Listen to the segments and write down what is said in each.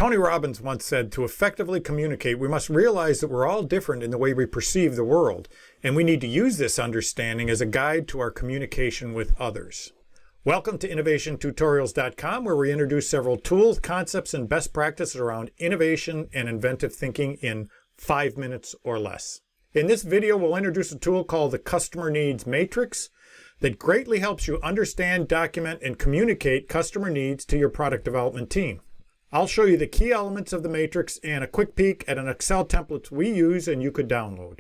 Tony Robbins once said, to effectively communicate, we must realize that we're all different in the way we perceive the world, and we need to use this understanding as a guide to our communication with others. Welcome to innovationtutorials.com, where we introduce several tools, concepts, and best practices around innovation and inventive thinking in 5 minutes or less. In this video, we'll introduce a tool called the Customer Needs Matrix that greatly helps you understand, document, and communicate customer needs to your product development team. I'll show you the key elements of the matrix and a quick peek at an Excel template we use and you could download.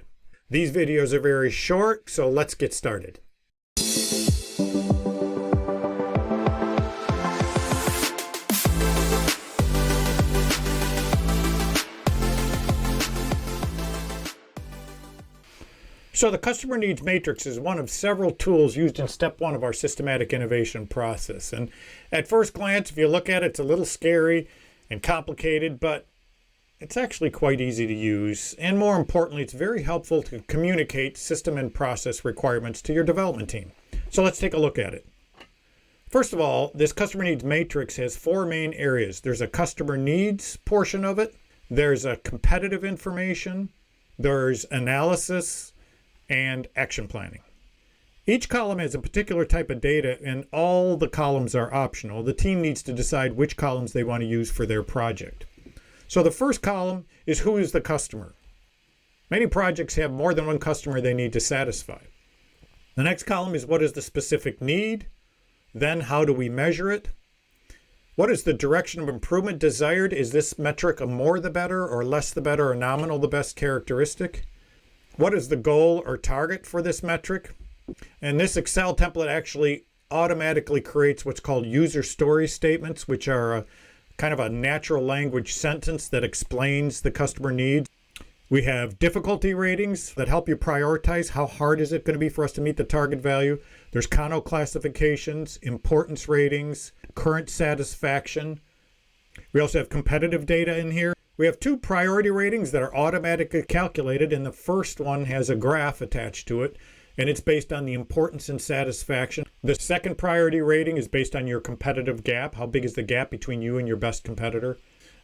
These videos are very short, so let's get started. So the Customer Needs Matrix is one of several tools used in step one of our systematic innovation process. And at first glance, if you look at it, it's a little scary and complicated, but it's actually quite easy to use. And more importantly, it's very helpful to communicate system and process requirements to your development team. So let's take a look at it. First of all, this Customer Needs Matrix has 4 main areas. There's a customer needs portion of it. There's a competitive information. There's analysis and action planning. Each column has a particular type of data and all the columns are optional. The team needs to decide which columns they want to use for their project. So the first column is who is the customer. Many projects have more than one customer they need to satisfy. The next column is what is the specific need. Then how do we measure it? What is the direction of improvement desired? Is this metric a more the better or less the better or nominal the best characteristic? What is the goal or target for this metric? And this Excel template actually automatically creates what's called user story statements, which are a kind of a natural language sentence that explains the customer needs. We have difficulty ratings that help you prioritize how hard is it going to be for us to meet the target value. There's Kano Classifications, importance ratings, current satisfaction. We also have competitive data in here. We have 2 priority ratings that are automatically calculated, and the first one has a graph attached to it, and it's based on the importance and satisfaction. The second priority rating is based on your competitive gap. How big is the gap between you and your best competitor?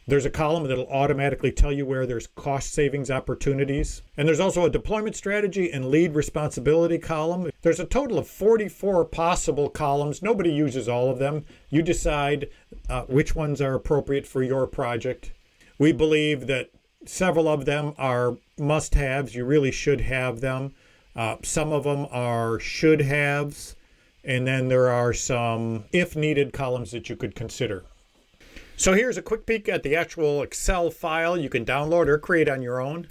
There's a column that'll automatically tell you where there's cost savings opportunities. And there's also a deployment strategy and lead responsibility column. There's a total of 44 possible columns. Nobody uses all of them. You decide which ones are appropriate for your project. We believe that several of them are must-haves. You really should have them. Some of them are should-haves. And then there are some if-needed columns that you could consider. So here's a quick peek at the actual Excel file you can download or create on your own.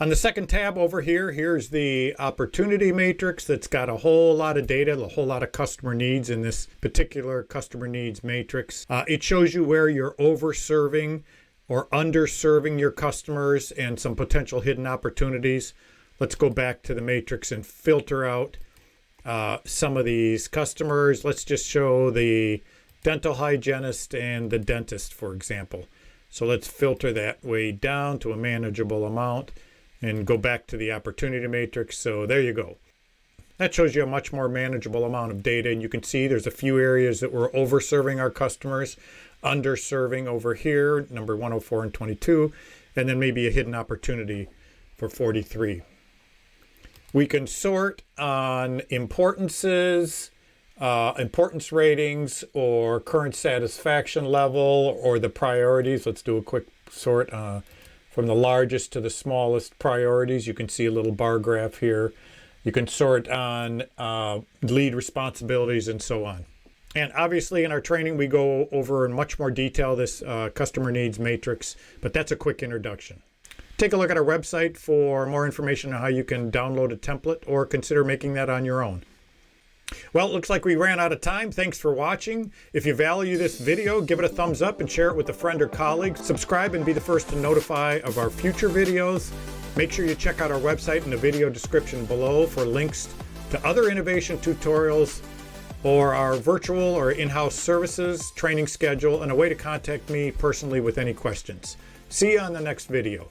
On the second tab over here, here's the opportunity matrix that's got a whole lot of data, a whole lot of customer needs in this particular customer needs matrix. It shows you where you're over-serving or underserving your customers and some potential hidden opportunities. Let's go back to the matrix and filter out some of these customers. Let's just show the dental hygienist and the dentist, for example. So let's filter that way down to a manageable amount and go back to the opportunity matrix. So there you go. That shows you a much more manageable amount of data, and you can see there's a few areas that we're over-serving our customers, underserving over here, number 104 and 22, and then maybe a hidden opportunity for 43. We can sort on importances, importance ratings, or current satisfaction level, or the priorities. Let's do a quick sort from the largest to the smallest priorities. You can see a little bar graph here. You can sort on lead responsibilities and so on. And obviously in our training, we go over in much more detail this customer needs matrix, but that's a quick introduction. Take a look at our website for more information on how you can download a template or consider making that on your own. Well, it looks like we ran out of time. Thanks for watching. If you value this video, give it a thumbs up and share it with a friend or colleague. Subscribe and be the first to notify of our future videos. Make sure you check out our website in the video description below for links to other innovation tutorials or our virtual or in-house services, training schedule, and a way to contact me personally with any questions. See you on the next video.